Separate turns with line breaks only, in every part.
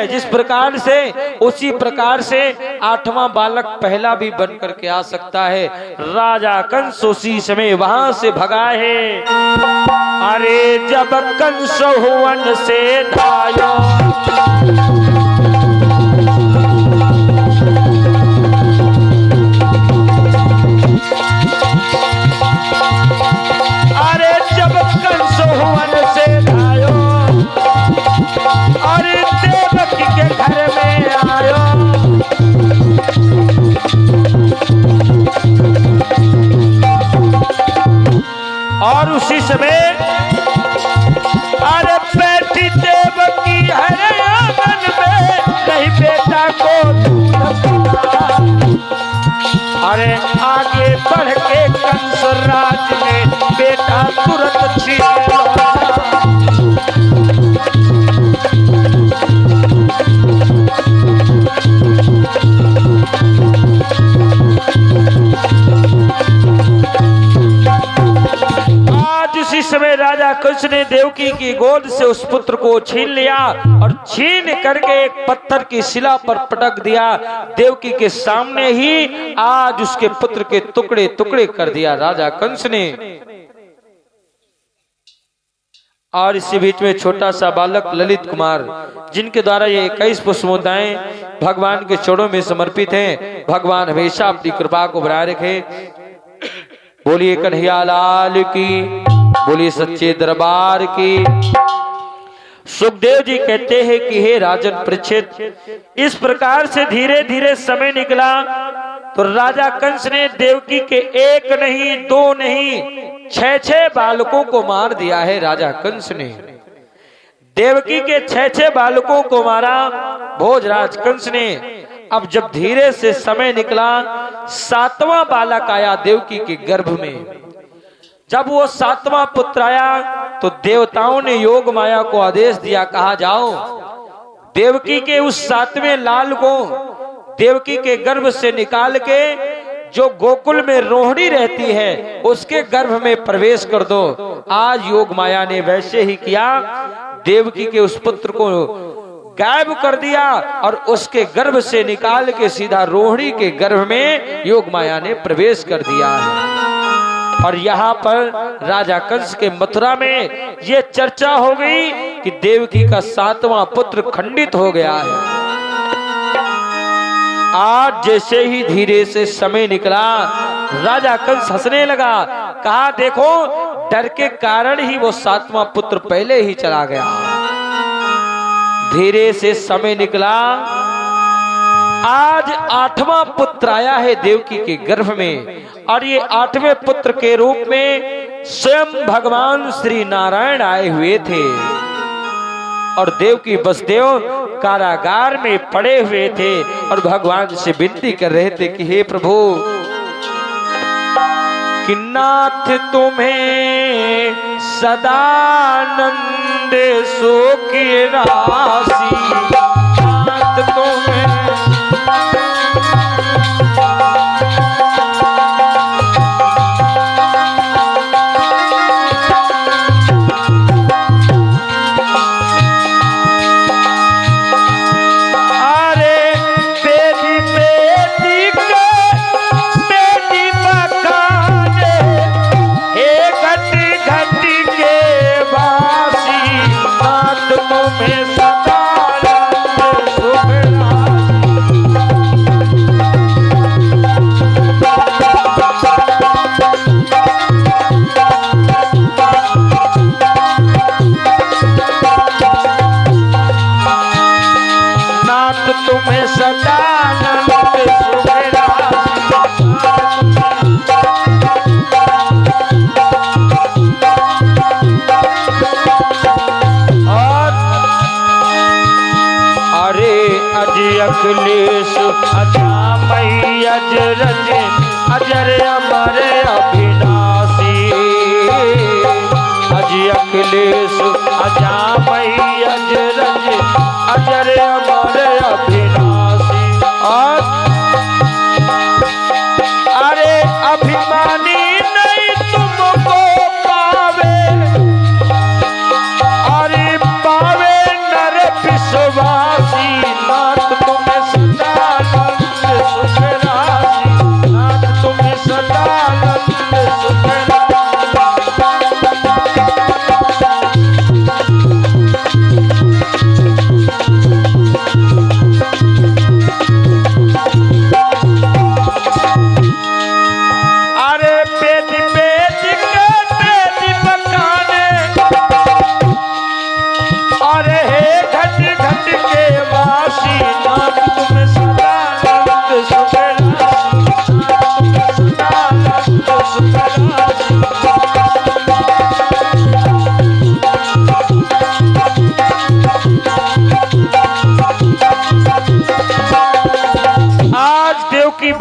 है जिस प्रकार से, उसी प्रकार से 8वां बालक पहला भी बन करके आ सकता है। राजा कंस उसी समय वहां से भगा है। अरे जब कंस हुवन से धायो, अरे जब कंस हुवन से धायो, अरे देवकी के घर में आयो, और उसी समय अरे बेटी देवकी हरे आंगन में, नहीं बेटा को अरे आगे बढ़ के कंस राज में बेटा तुरंत छीन लो। उसी समय राजा कंस ने देवकी की गोद से उस पुत्र को छीन लिया और छीन करके एक पत्थर की शिला पर पटक दिया। देवकी के सामने ही आज उसके पुत्र के टुकड़े टुकड़े कर दिया राजा कंस ने। और इसी बीच में छोटा सा बालक ललित कुमार, जिनके द्वारा ये 21 पुष्पोद्याएं भगवान के चरणों में समर्पित हैं, भगवान हमेशा अपनी कृपा को बनाए रखे। बोलिए कन्हैया लाल की, बोलिए सच्चे दरबार की। सुखदेव जी कहते हैं कि हे राजन परीक्षित, इस प्रकार से धीरे धीरे समय निकला तो राजा कंस ने देवकी के एक नहीं, दो नहीं, 6 बालकों को मार दिया है। राजा कंस ने देवकी के 6 बालकों को मारा भोजराज कंस ने। अब जब धीरे से समय निकला, 7वां बालक आया देवकी के गर्भ में। जब वो 7वां पुत्र आया तो देवताओं ने योग माया को आदेश दिया, कहा जाओ देवकी के उस 7वें लाल को देवकी के गर्भ से निकाल के जो गोकुल में रोहिणी रहती है उसके गर्भ में प्रवेश कर दो। आज योग माया ने वैसे ही किया, देवकी के उस पुत्र को गायब कर दिया और उसके गर्भ से निकाल के सीधा रोहिणी के गर्भ में योग माया ने प्रवेश कर दिया है। और यहाँ पर राजा कंस के मथुरा में ये चर्चा हो गई कि देवकी का 7वां पुत्र खंडित हो गया है। आज जैसे ही धीरे से समय निकला, राजा कंस हंसने लगा, कहा देखो डर के कारण ही वो 7वां पुत्र पहले ही चला गया। धीरे से समय निकला, आज 8वां पुत्र आया है देवकी के गर्भ में। और ये 8वें पुत्र के रूप में स्वयं भगवान श्री नारायण आए हुए थे। और देवकी वसुदेव कारागार में पड़े हुए थे और भगवान से विनती कर रहे थे कि हे प्रभु, कि नाथ तुम्हें सदानंद सुख राशि, नाथ तुम्हें अखिलेश अजामई अजरज अजर अमर अभिनाशी, अज अखिलेश अजामई अजरज अजर अमर अभिनाशी। और अरे अभिमानी नहीं तुमको पावे, अरे पावे नर विश्वासी,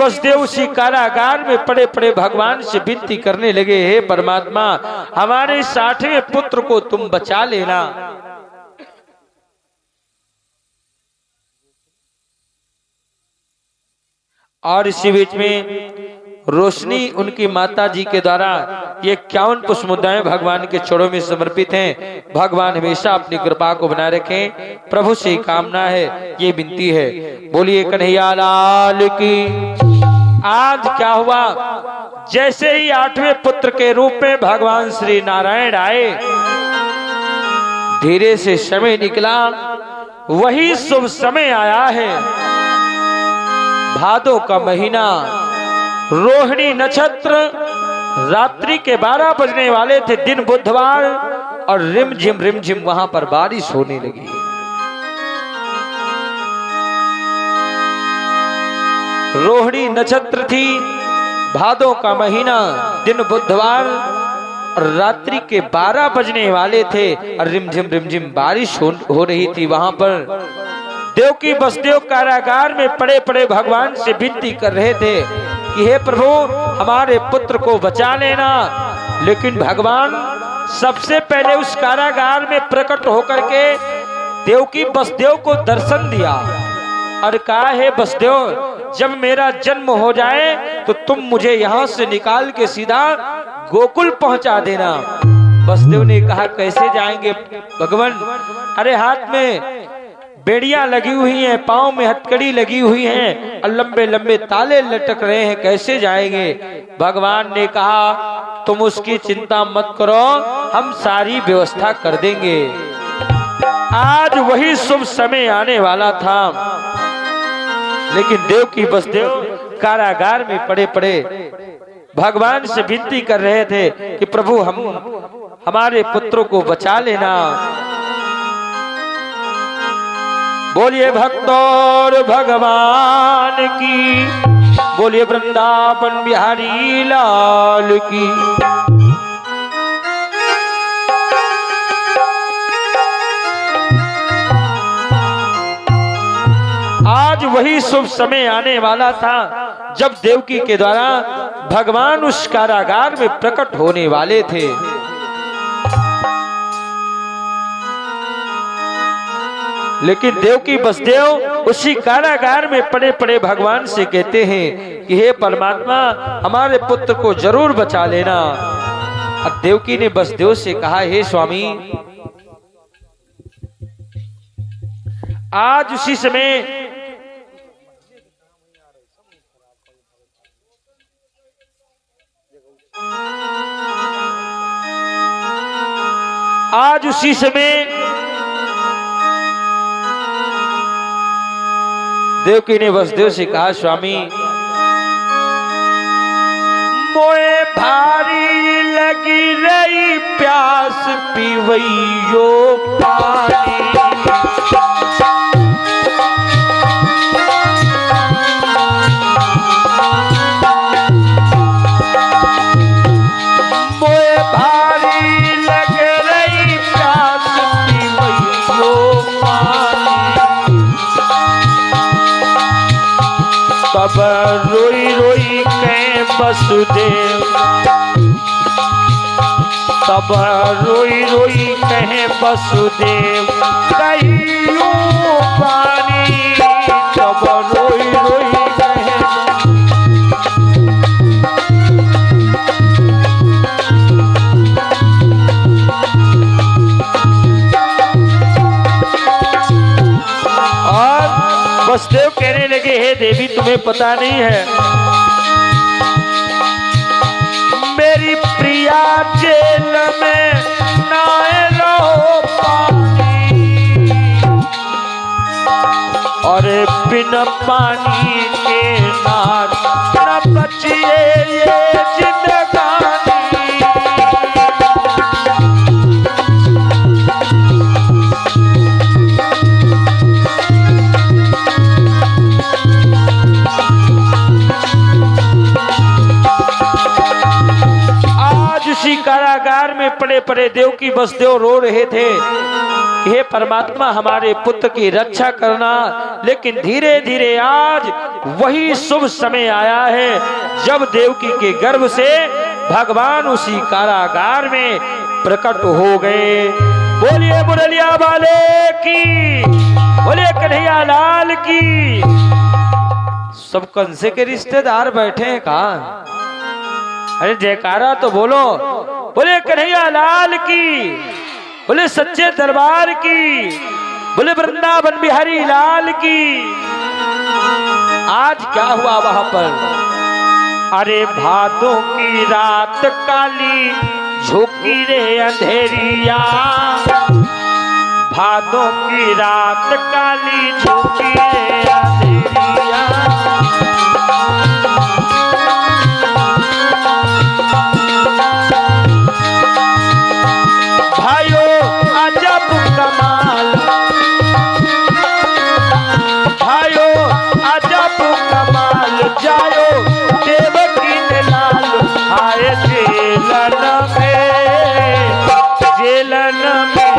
वसुदेव उसी कारागार में पड़े पड़े भगवान से विनती करने लगे, हे परमात्मा, हमारे 60वें पुत्र को तुम बचा लेना। और इसी बीच में रोशनी उनकी माता जी के द्वारा ये 51 पुष्प मुद्राएं भगवान के चरणों में समर्पित हैं। भगवान हमेशा अपनी कृपा को बनाए रखें, प्रभु से कामना है, ये विनती है। बोलिए कन्हैया लाल की। आज क्या हुआ, जैसे ही 8वें पुत्र के रूप में भगवान श्री नारायण आए, धीरे से समय निकला, वही शुभ समय आया है, भादों का महीना, रोहिणी नक्षत्र, रात्रि के 12 बजने वाले थे, दिन बुधवार, और रिमझिम वहां पर बारिश होने लगी। रोहिणी नक्षत्र थी, भादों का महीना, दिन बुधवार, और रात्रि के 12 बजने वाले थे, और रिमझिम बारिश हो रही थी। वहां पर देवकी वसुदेव कारागार में पड़े पड़े भगवान से विनती कर रहे थे कि हे प्रभु, हमारे पुत्र को बचा लेना। लेकिन भगवान सबसे पहले उस कारागार में प्रकट होकर के देवकी वसुदेव को दर्शन दिया और कहा, हे वसुदेव, जब मेरा जन्म हो जाए तो तुम मुझे यहाँ से निकाल के सीधा गोकुल पहुंचा देना। वसुदेव ने कहा, कैसे जाएंगे भगवान? अरे हाथ में बेड़ियां लगी हुई हैं, पांव में हथकड़ी लगी हुई हैं, और लंबे लंबे ताले लटक रहे हैं, कैसे जाएंगे? भगवान ने कहा, तुम उसकी चिंता मत करो, हम सारी व्यवस्था कर देंगे। आज वही शुभ समय आने वाला था, लेकिन देवकी वसुदेव कारागार में पड़े पड़े भगवान से विनती कर रहे थे कि प्रभु, हमारे पुत्रों को बचा लेना। बोलिए भक्तों और भगवान की, बोलिए वृंदावन बिहारी लाल की। आज वही शुभ समय आने वाला था जब देवकी के द्वारा भगवान उस कारागार में प्रकट होने वाले थे। लेकिन देवकी वसुदेव उसी कारागार में पड़े पड़े भगवान से कहते हैं कि हे परमात्मा, हमारे पुत्र को जरूर बचा लेना। और देवकी ने वसुदेव से कहा, हे स्वामी, आज उसी समय देवकी ने वसुदेव से कहा, स्वामी, मोए भारी लगी रही प्यास, पीवैयो पानी। मोए भारी लग रही प्यास, पीवैयो पानी। तब रोई रोई कहे वसुदेव, तब रोई रोई कहे वसुदेव, कहियो पानी। तब रोई रोई कहे, और वसुदेव कहने लगे, हे देवी, तुम्हें पता नहीं है, मेरी प्रिया जेल में नाए रहो पानी, और बिन पानी के नार न बचिए ये जिंदगानी। कारागार में पड़े पड़े देवकी वसुदेव रो रहे थे कि हे परमात्मा हमारे पुत्र की रक्षा करना। लेकिन धीरे धीरे आज वही शुभ समय आया है जब देवकी के गर्भ से भगवान उसी कारागार में प्रकट हो गए। बोलिए मुरलिया वाले की, बोलिए कन्हैया लाल की। सब कंसे के रिश्तेदार बैठे हैं कहा? अरे जयकारा तो बोलो। बोले कन्हैया लाल की, बोले सच्चे दरबार की, बोले वृंदावन बिहारी लाल की। आज क्या हुआ वहां पर? अरे भादों की रात काली झुकी रे अंधेरिया, भादों की रात काली झुकी रे अंधेरिया। भाइयों अजब कमाल, भाइयों अजब कमाल, जायो देवकी ने लाल आए जेलन में, जेलन में।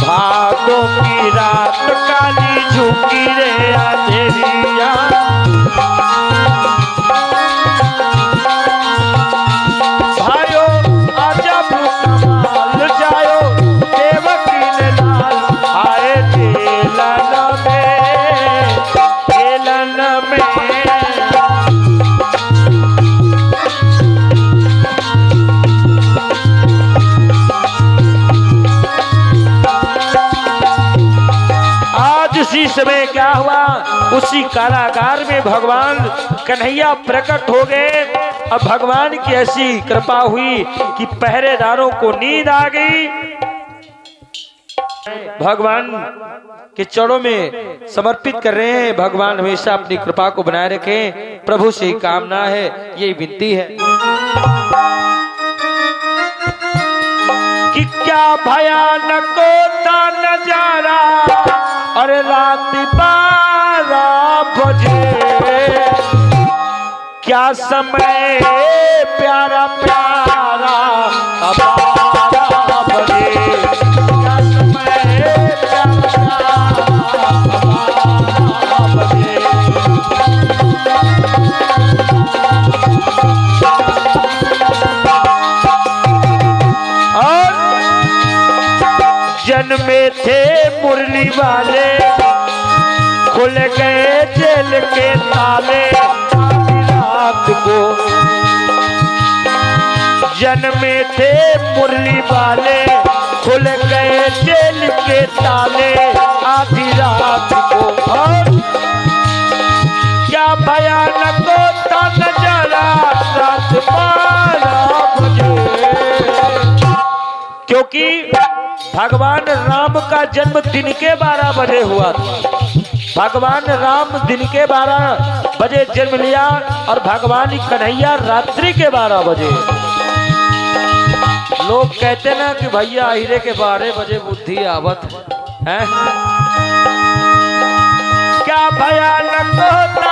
भादों की रात काली झुकी रे अंधेरिया, भाइयों अजब कमाल, जायो देवकी ने लाल आए जेलन में, जेलन में। उसी समय क्या हुआ? उसी कारागार में भगवान कन्हैया प्रकट हो गए। अब भगवान की ऐसी कृपा हुई कि पहरेदारों को नींद आ गई। भगवान के चरणों में समर्पित कर रहे हैं। भगवान हमेशा अपनी कृपा को बनाए रखें, प्रभु से कामना है, यही विनती है। कि क्या भयानक होता नजारा, अरे रात 12 बजे, क्या समय प्यारा प्यारा 12 बजे, क्या समय प्यारा 12 बजे। जन्मे थे मुरली वाले, खुल गए जेल के ताले रात को। जन्मे थे मुरली वाले, खुल गए जेल के ताले आधी रात को। और क्या भयानक होता नजारा रात 12 बजे, क्योंकि भगवान राम का जन्म दिन के 12 बजे हुआ था। भगवान राम दिन के 12 बजे जन्म लिया और भगवान कन्हैया रात्रि के 12 बजे। लोग कहते ना कि भैया हीरे के 12 बजे बुद्धि आवत है। क्या भयानक होता